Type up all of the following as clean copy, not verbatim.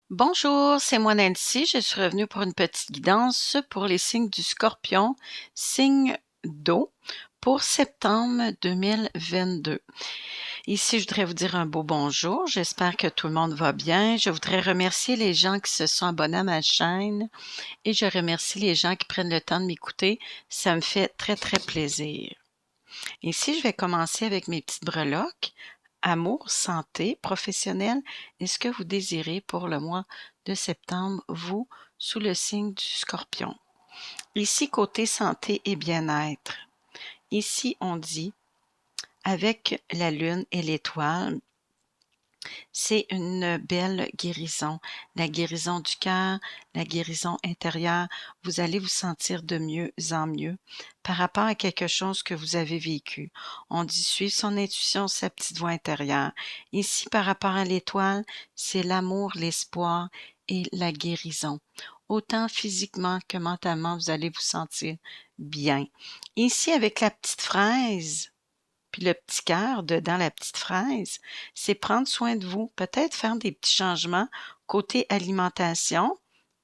Bonjour, c'est moi Nancy. Je suis revenue pour une petite guidance pour les signes du Scorpion, signe d'eau, pour septembre 2022. Ici, je voudrais vous dire un beau bonjour. J'espère que tout le monde va bien. Je voudrais remercier les gens qui se sont abonnés à ma chaîne et je remercie les gens qui prennent le temps de m'écouter. Ça me fait très, très plaisir. Ici, je vais commencer avec mes petites breloques. Amour, santé, professionnel, est-ce que vous désirez pour le mois de septembre, vous, sous le signe du Scorpion? Ici, côté santé et bien-être. Ici, on dit, avec la lune et l'étoile, c'est une belle guérison, la guérison du cœur, la guérison intérieure. Vous allez vous sentir de mieux en mieux par rapport à quelque chose que vous avez vécu. On dit suivre son intuition, sa petite voix intérieure. Ici, par rapport à l'étoile, c'est l'amour, l'espoir et la guérison. Autant physiquement que mentalement, vous allez vous sentir bien. Ici, avec la petite fraise, puis le petit cœur dedans la petite fraise, c'est prendre soin de vous, peut-être faire des petits changements côté alimentation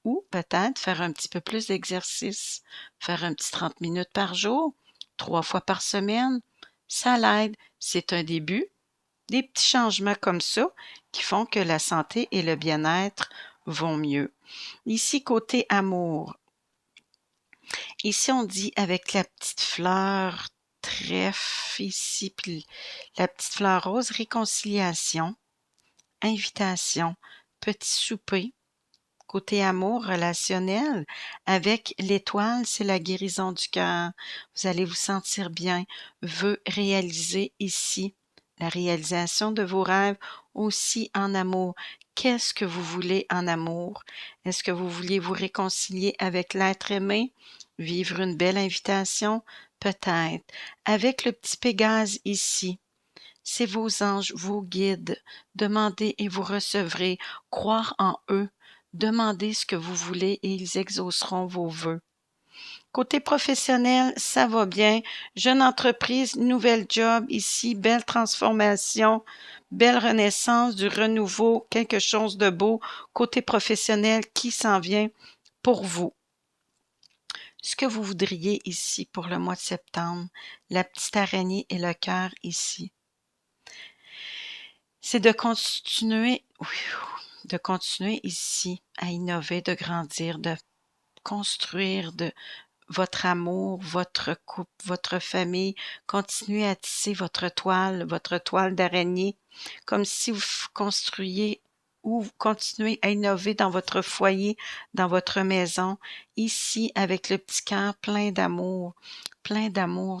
ou peut-être faire un petit peu plus d'exercice, faire un petit 30 minutes par jour, 3 fois par semaine, ça l'aide. C'est un début, des petits changements comme ça qui font que la santé et le bien-être vont mieux. Ici, côté amour, ici, on dit avec la petite fleur trèfle ici, puis la petite fleur rose, réconciliation, invitation, petit souper. Côté amour relationnel, avec l'étoile, c'est la guérison du cœur. Vous allez vous sentir bien. Vœux réalisés ici. La réalisation de vos rêves aussi en amour. Qu'est-ce que vous voulez en amour? Est-ce que vous vouliez vous réconcilier avec l'être aimé? Vivre une belle invitation? Peut-être. Avec le petit Pégase ici, c'est vos anges, vos guides. Demandez et vous recevrez. Croire en eux. Demandez ce que vous voulez et ils exauceront vos vœux. Côté professionnel, ça va bien. Jeune entreprise, nouvelle job ici, belle transformation, belle renaissance, du renouveau, quelque chose de beau. Côté professionnel qui s'en vient pour vous. Ce que vous voudriez ici pour le mois de septembre, la petite araignée et le cœur ici, c'est de continuer ici à innover, de grandir, de construire de votre amour, votre couple, votre famille. Continuez à tisser votre toile d'araignée, comme si vous construiez ou vous continuez à innover dans votre foyer, dans votre maison, ici avec le petit cœur plein d'amour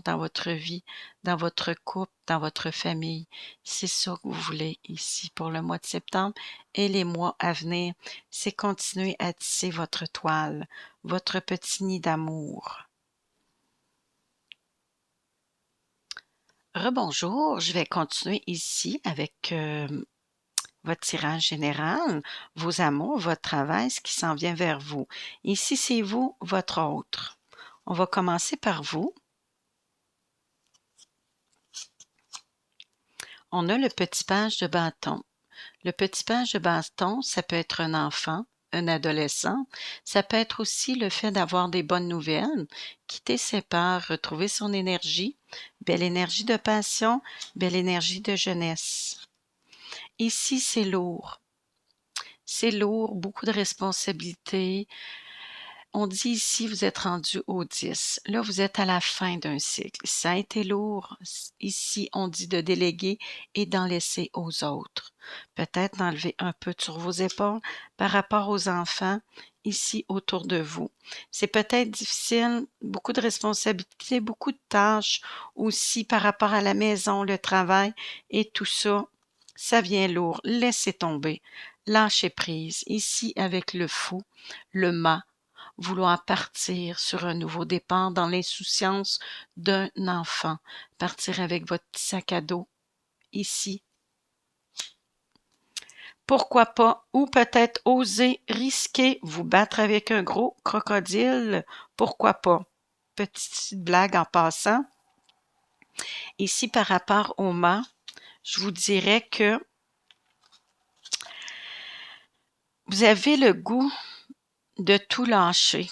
dans votre vie, dans votre couple, dans votre famille. C'est ça que vous voulez ici pour le mois de septembre et les mois à venir. C'est continuer à tisser votre toile, votre petit nid d'amour. Rebonjour, je vais continuer ici avec votre tirage général, vos amours, votre travail, ce qui s'en vient vers vous. Ici, c'est vous, votre autre. On va commencer par vous. On a le petit page de bâton. Le petit page de bâton, ça peut être un enfant, un adolescent. Ça peut être aussi le fait d'avoir des bonnes nouvelles, quitter ses peurs, retrouver son énergie, belle énergie de passion, belle énergie de jeunesse. Ici, c'est lourd. C'est lourd, beaucoup de responsabilités. On dit ici, vous êtes rendu au 10. Là, vous êtes à la fin d'un cycle. Ça a été lourd. Ici, on dit de déléguer et d'en laisser aux autres. Peut-être d'enlever un peu sur vos épaules par rapport aux enfants ici autour de vous. C'est peut-être difficile, beaucoup de responsabilités, beaucoup de tâches aussi par rapport à la maison, le travail et tout ça. Ça vient lourd. Laissez tomber. Lâchez prise. Ici, avec le fou, le mât, vouloir partir sur un nouveau départ dans l'insouciance d'un enfant, partir avec votre petit sac à dos ici. Pourquoi pas, ou peut-être oser risquer, vous battre avec un gros crocodile, pourquoi pas. Petite blague en passant. Ici, par rapport au mât, je vous dirais que Vous avez le goût de tout lâcher,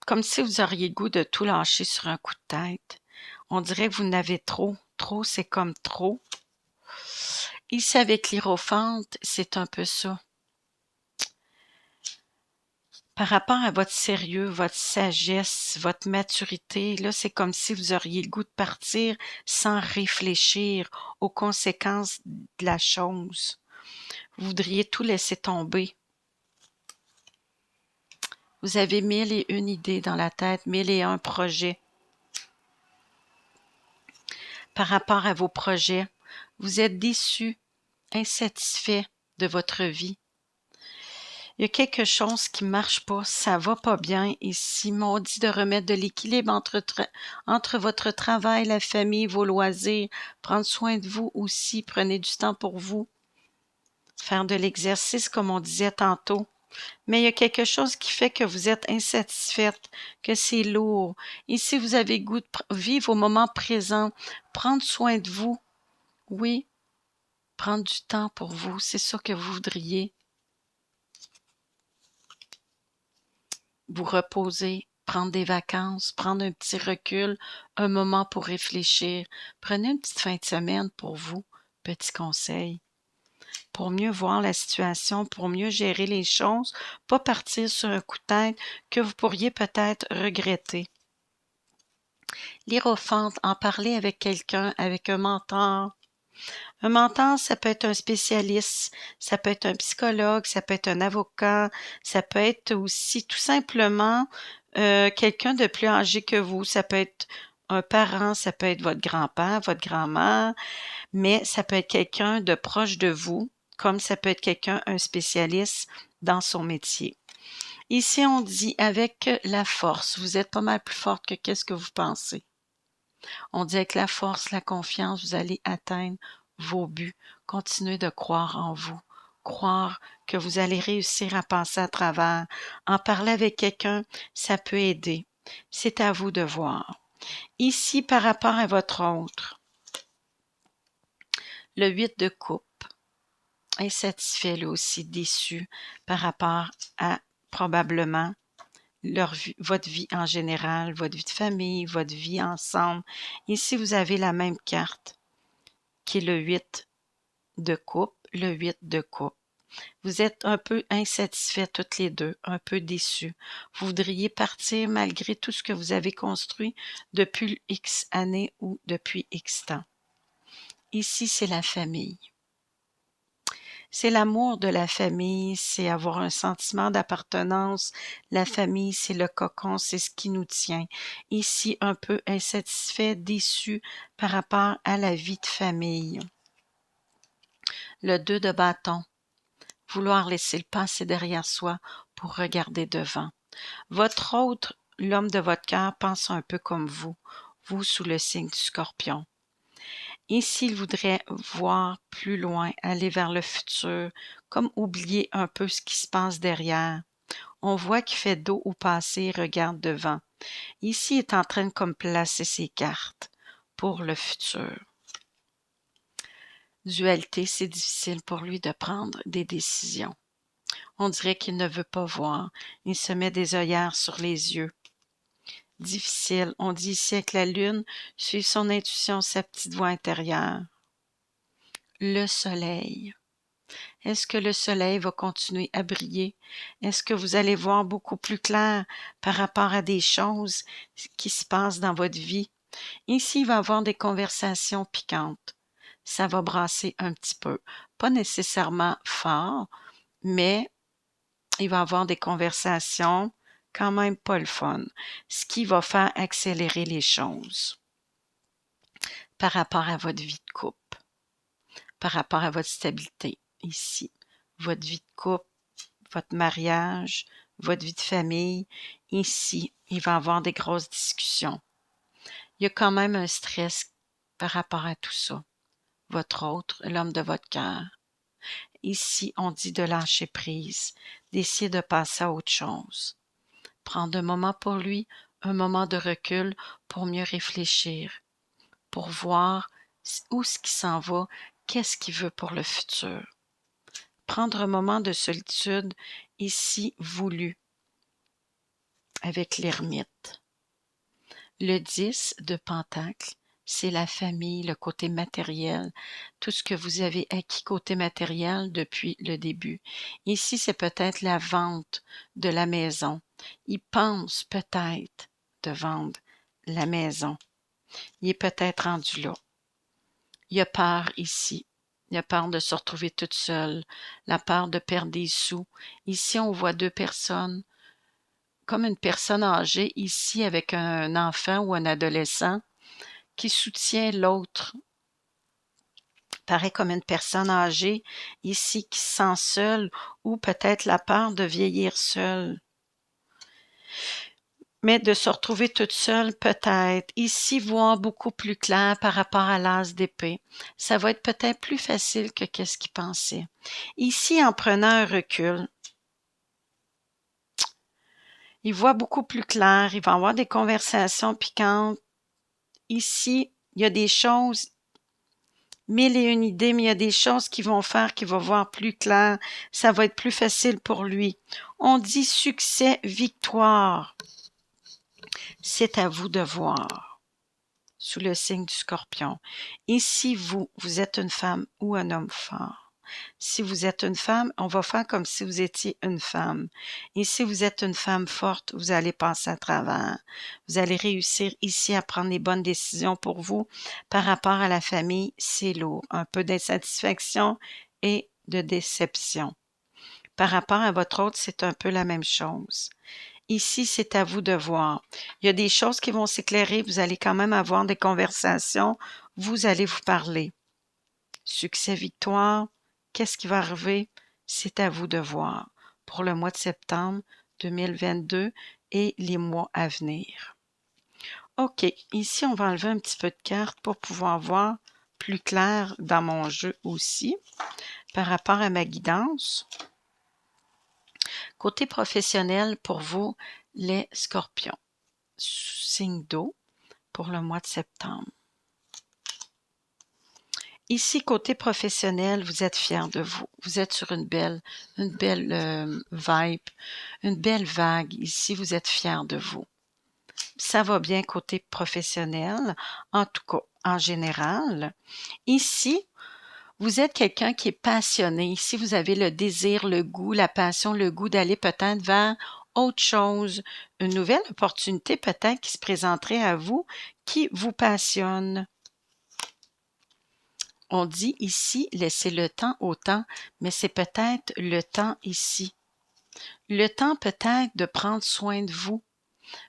comme si vous auriez le goût de tout lâcher sur un coup de tête. On dirait que vous n'avez trop. Trop, c'est comme trop. Ici, avec l'Hiérophante, c'est un peu ça. Par rapport à votre sérieux, votre sagesse, votre maturité, là, c'est comme si vous auriez le goût de partir sans réfléchir aux conséquences de la chose. Vous voudriez tout laisser tomber. Vous avez 1001 idées dans la tête, 1001 projets. Par rapport à vos projets, vous êtes déçu, insatisfait de votre vie. Il y a quelque chose qui marche pas, ça va pas bien ici. On dit de remettre de l'équilibre entre votre travail, la famille, vos loisirs, prendre soin de vous aussi, prenez du temps pour vous, faire de l'exercice comme on disait tantôt. Mais il y a quelque chose qui fait que vous êtes insatisfaite, que c'est lourd. Ici, vous avez le goût de vivre au moment présent, prendre soin de vous. Oui, prendre du temps pour vous, c'est ça que vous voudriez. Vous reposer, prendre des vacances, prendre un petit recul, un moment pour réfléchir. Prenez une petite fin de semaine pour vous, petit conseil, pour mieux voir la situation, pour mieux gérer les choses, pas partir sur un coup de tête que vous pourriez peut-être regretter. L'Hiérophante, en parler avec quelqu'un, avec un mentor. Un mentor, ça peut être un spécialiste, ça peut être un psychologue, ça peut être un avocat, ça peut être aussi tout simplement quelqu'un de plus âgé que vous. Ça peut être un parent, ça peut être votre grand-père, votre grand-mère, mais ça peut être quelqu'un de proche de vous, comme ça peut être quelqu'un, un spécialiste dans son métier. Ici, on dit avec la force, vous êtes pas mal plus forte que qu'est-ce que vous pensez. On dit avec la force, la confiance, vous allez atteindre vos buts. Continuez de croire en vous. Croire que vous allez réussir à passer à travers. En parler avec quelqu'un, ça peut aider. C'est à vous de voir. Ici, par rapport à votre autre, le 8 de coupe, insatisfait, lui aussi, déçu par rapport à probablement votre vie en général, votre vie de famille, votre vie ensemble. Ici, vous avez la même carte qui est le 8 de coupe, le 8 de coupe. Vous êtes un peu insatisfaits toutes les deux, un peu déçus. Vous voudriez partir malgré tout ce que vous avez construit depuis X années ou depuis X temps. Ici, c'est la famille. C'est l'amour de la famille, c'est avoir un sentiment d'appartenance. La famille, c'est le cocon, c'est ce qui nous tient. Ici, un peu insatisfait, déçu par rapport à la vie de famille. Le 2 de bâton. Vouloir laisser le passé derrière soi pour regarder devant. Votre autre, l'homme de votre cœur, pense un peu comme vous sous le signe du Scorpion. Ici, il voudrait voir plus loin, aller vers le futur, comme oublier un peu ce qui se passe derrière. On voit qu'il fait dos au passé et regarde devant. Ici, il est en train de comme placer ses cartes pour le futur. Dualité, c'est difficile pour lui de prendre des décisions. On dirait qu'il ne veut pas voir. Il se met des œillères sur les yeux. Difficile. On dit ici avec la lune, suivre son intuition, sa petite voix intérieure. Le soleil. Est-ce que le soleil va continuer à briller? Est-ce que vous allez voir beaucoup plus clair par rapport à des choses qui se passent dans votre vie? Ici, il va y avoir des conversations piquantes. Ça va brasser un petit peu. Pas nécessairement fort, mais il va y avoir des conversations quand même pas le fun, ce qui va faire accélérer les choses par rapport à votre vie de couple, par rapport à votre stabilité ici, votre vie de couple, votre mariage, votre vie de famille. Ici, il va y avoir des grosses discussions. Il y a quand même un stress par rapport à tout ça. Votre autre, l'homme de votre cœur. Ici, on dit de lâcher prise, d'essayer de passer à autre chose. Prendre un moment pour lui, un moment de recul pour mieux réfléchir, pour voir où ce qui s'en va, qu'est-ce qu'il veut pour le futur. Prendre un moment de solitude ici voulu avec l'ermite. Le 10 de Pentacle, c'est la famille, le côté matériel, tout ce que vous avez acquis côté matériel depuis le début. Ici, c'est peut-être la vente de la maison. Il pense peut-être de vendre la maison. Il est peut-être rendu là. Il a peur ici. Il a peur de se retrouver toute seule, la peur de perdre des sous. Ici, on voit deux personnes, comme une personne âgée, ici avec un enfant ou un adolescent, qui soutient l'autre. Paraît comme une personne âgée, ici, qui se sent seule, ou peut-être la peur de vieillir seule. Mais de se retrouver toute seule, peut-être. Ici, voir beaucoup plus clair par rapport à l'as d'épée. Ça va être peut-être plus facile que qu'est-ce qu'il pensait. Ici, en prenant un recul, il voit beaucoup plus clair. Il va avoir des conversations piquantes. Ici, il y a des choses, mille et une idées, mais il y a des choses qui vont faire qu'il va voir plus clair. Ça va être plus facile pour lui. On dit succès, victoire. C'est à vous de voir. Sous le signe du Scorpion. Et si vous êtes une femme ou un homme fort. Si vous êtes une femme, on va faire comme si vous étiez une femme. Et si vous êtes une femme forte, vous allez passer à travers. Vous allez réussir ici à prendre les bonnes décisions pour vous. Par rapport à la famille, c'est lourd. Un peu d'insatisfaction et de déception. Par rapport à votre autre, c'est un peu la même chose. Ici, c'est à vous de voir. Il y a des choses qui vont s'éclairer. Vous allez quand même avoir des conversations. Vous allez vous parler. Succès, victoire. Qu'est-ce qui va arriver? C'est à vous de voir pour le mois de septembre 2022 et les mois à venir. OK. Ici, on va enlever un petit peu de cartes pour pouvoir voir plus clair dans mon jeu aussi par rapport à ma guidance. Côté professionnel, pour vous, les scorpions. Signe d'eau pour le mois de septembre. Ici, côté professionnel, vous êtes fiers de vous. Vous êtes sur une belle vibe, une belle vague. Ici, vous êtes fiers de vous. Ça va bien côté professionnel, en tout cas, en général. Ici, vous êtes quelqu'un qui est passionné. Ici, vous avez le désir, le goût, la passion, le goût d'aller peut-être vers autre chose, une nouvelle opportunité peut-être qui se présenterait à vous, qui vous passionne. On dit ici, laissez le temps au temps, mais c'est peut-être le temps ici. Le temps peut-être de prendre soin de vous.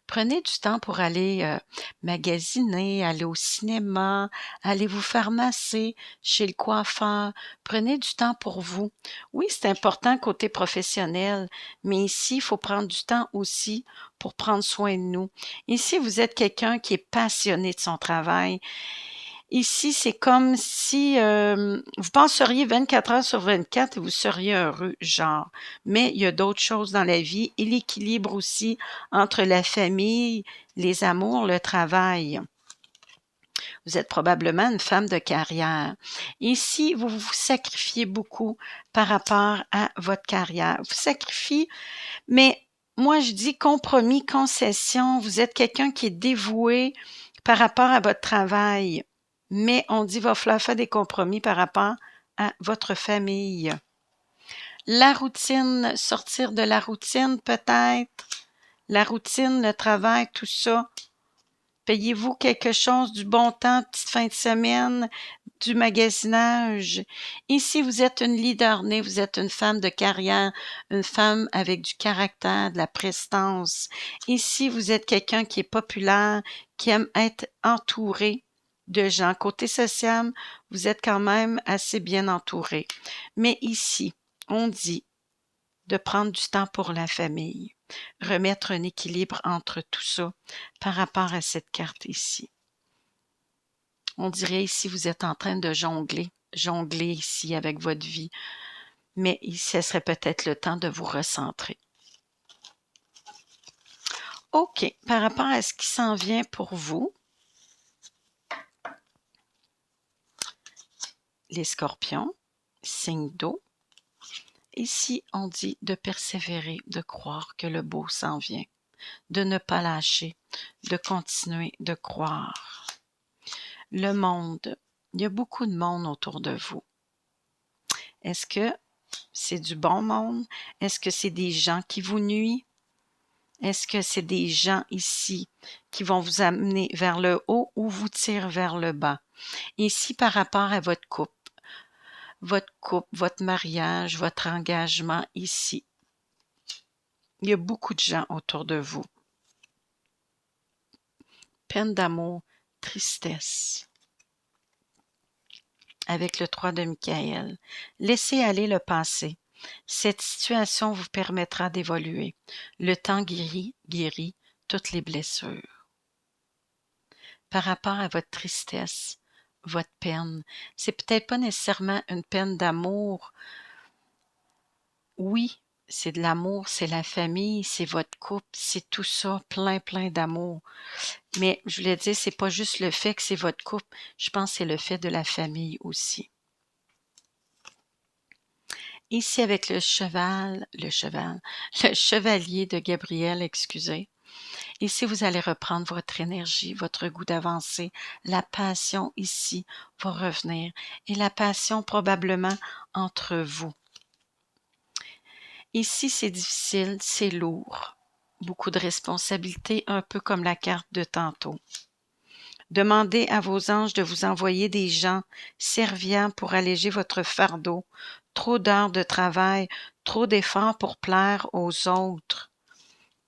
Prenez du temps pour aller magasiner, aller au cinéma, aller vous faire masser chez le coiffeur. Prenez du temps pour vous. Oui, c'est important côté professionnel, mais ici, il faut prendre du temps aussi pour prendre soin de nous. Ici, vous êtes quelqu'un qui est passionné de son travail. Ici, c'est comme si vous penseriez 24 heures sur 24 et vous seriez heureux, genre. Mais il y a d'autres choses dans la vie et l'équilibre aussi entre la famille, les amours, le travail. Vous êtes probablement une femme de carrière. Ici, vous vous sacrifiez beaucoup par rapport à votre carrière. Vous sacrifiez, mais moi, je dis compromis, concession. Vous êtes quelqu'un qui est dévoué par rapport à votre travail. Mais on dit va falloir faire des compromis par rapport à votre famille. La routine, sortir de la routine peut-être. La routine, le travail, tout ça. Payez-vous quelque chose, du bon temps, petite fin de semaine, du magasinage. Ici, vous êtes une leader née, vous êtes une femme de carrière, une femme avec du caractère, de la prestance. Ici, vous êtes quelqu'un qui est populaire, qui aime être entouré de gens. Côté social, vous êtes quand même assez bien entouré. Mais ici, on dit de prendre du temps pour la famille, remettre un équilibre entre tout ça par rapport à cette carte ici. On dirait ici, vous êtes en train de jongler ici avec votre vie, mais ce serait peut-être le temps de vous recentrer. OK, par rapport à ce qui s'en vient pour vous, les scorpions, signe d'eau, Ici, on dit de persévérer, de croire que le beau s'en vient, de ne pas lâcher, de continuer de croire. Le monde, il y a beaucoup de monde autour de vous. Est-ce que c'est du bon monde? Est-ce que c'est des gens qui vous nuisent? Est-ce que c'est des gens ici qui vont vous amener vers le haut ou vous tirent vers le bas? Ici, par rapport à votre couple, votre mariage, votre engagement ici, il y a beaucoup de gens autour de vous. Peine d'amour, tristesse. Avec le 3 de Michael. Laissez aller le passé. Cette situation vous permettra d'évoluer. Le temps guérit toutes les blessures. Par rapport à votre tristesse, votre peine, c'est peut-être pas nécessairement une peine d'amour. Oui, c'est de l'amour, c'est la famille, c'est votre couple, c'est tout ça, plein d'amour. Mais je voulais dire, c'est pas juste le fait que c'est votre couple, je pense que c'est le fait de la famille aussi. Ici avec le chevalier de Gabriel, excusez. Ici, vous allez reprendre votre énergie, votre goût d'avancer. La passion ici va revenir. Et la passion probablement entre vous. Ici, c'est difficile, c'est lourd. Beaucoup de responsabilités, un peu comme la carte de tantôt. Demandez à vos anges de vous envoyer des gens serviants pour alléger votre fardeau. Trop d'heures de travail, trop d'efforts pour plaire aux autres,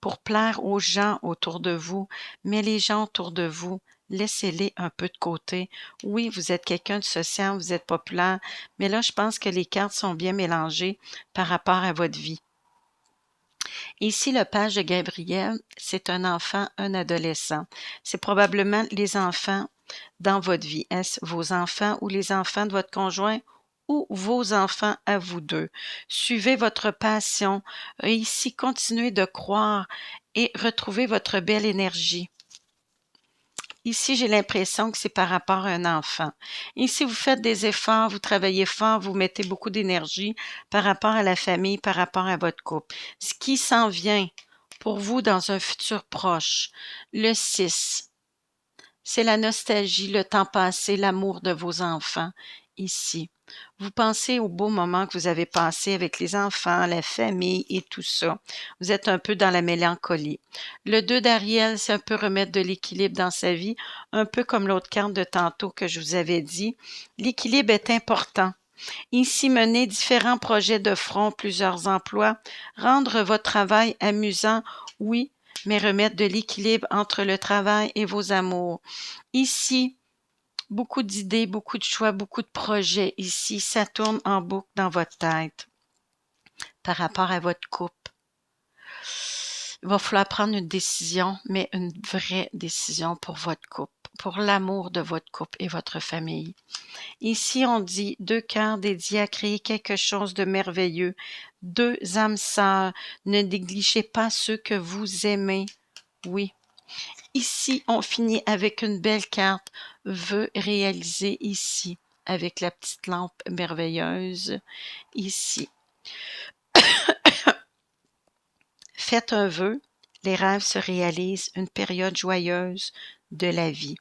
pour plaire aux gens autour de vous. Mais les gens autour de vous, laissez-les un peu de côté. Oui, vous êtes quelqu'un de social, vous êtes populaire, mais là, je pense que les cartes sont bien mélangées par rapport à votre vie. Ici, le page de Gabriel, c'est un enfant, un adolescent. C'est probablement les enfants dans votre vie. Est-ce vos enfants ou les enfants de votre conjoint ou vos enfants à vous deux? Suivez votre passion. Ici, continuez de croire et retrouvez votre belle énergie. Ici, j'ai l'impression que c'est par rapport à un enfant. Ici, vous faites des efforts, vous travaillez fort, vous mettez beaucoup d'énergie par rapport à la famille, par rapport à votre couple. Ce qui s'en vient pour vous dans un futur proche, le 6, c'est la nostalgie, le temps passé, l'amour de vos enfants ici. Vous pensez aux beaux moments que vous avez passés avec les enfants, la famille et tout ça. Vous êtes un peu dans la mélancolie. Le 2 d'Ariel, c'est un peu remettre de l'équilibre dans sa vie, un peu comme l'autre carte de tantôt que je vous avais dit. L'équilibre est important. Ici, mener différents projets de front, plusieurs emplois, rendre votre travail amusant, oui, mais remettre de l'équilibre entre le travail et vos amours. Ici, beaucoup d'idées, beaucoup de choix, beaucoup de projets. Ici, ça tourne en boucle dans votre tête par rapport à votre couple. Il va falloir prendre une décision, mais une vraie décision pour votre couple, pour l'amour de votre couple et votre famille. Ici, on dit 2 cœurs dédiés à créer quelque chose de merveilleux. 2 âmes sœurs. Ne négligez pas ceux que vous aimez. Oui. Ici, on finit avec une belle carte. Vœu réalisé ici, avec la petite lampe merveilleuse. Ici. Faites un vœu. Les rêves se réalisent. Une période joyeuse de la vie.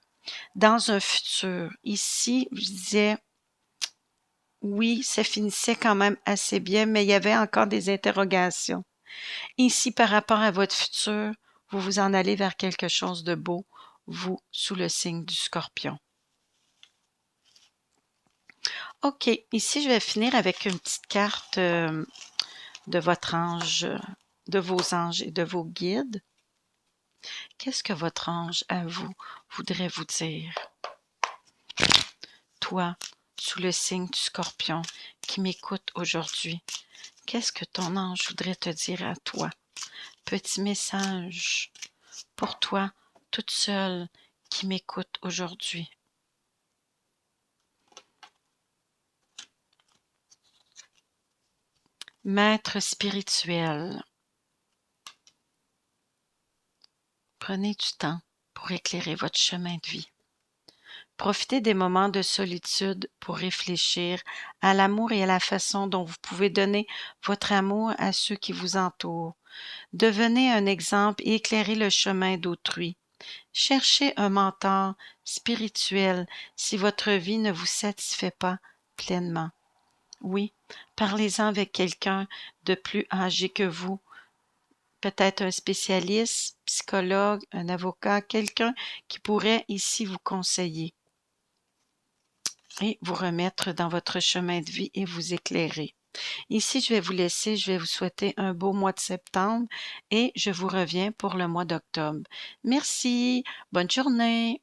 Dans un futur, ici, je disais, oui, ça finissait quand même assez bien, mais il y avait encore des interrogations. Ici, par rapport à votre futur, vous vous en allez vers quelque chose de beau, vous, sous le signe du Scorpion. OK, ici, je vais finir avec une petite carte de votre ange, de vos anges et de vos guides. Qu'est-ce que votre ange, à vous, voudrait vous dire? Toi, sous le signe du Scorpion, qui m'écoute aujourd'hui, qu'est-ce que ton ange voudrait te dire à toi? Petit message pour toi, toute seule, qui m'écoute aujourd'hui. Maître spirituel, prenez du temps pour éclairer votre chemin de vie. Profitez des moments de solitude pour réfléchir à l'amour et à la façon dont vous pouvez donner votre amour à ceux qui vous entourent. Devenez un exemple et éclairez le chemin d'autrui. Cherchez un mentor spirituel si votre vie ne vous satisfait pas pleinement. Oui, parlez-en avec quelqu'un de plus âgé que vous, peut-être un spécialiste, psychologue, un avocat, quelqu'un qui pourrait ici vous conseiller et vous remettre dans votre chemin de vie et vous éclairer. Ici, je vais vous laisser, je vais vous souhaiter un beau mois de septembre et je vous reviens pour le mois d'octobre. Merci, bonne journée.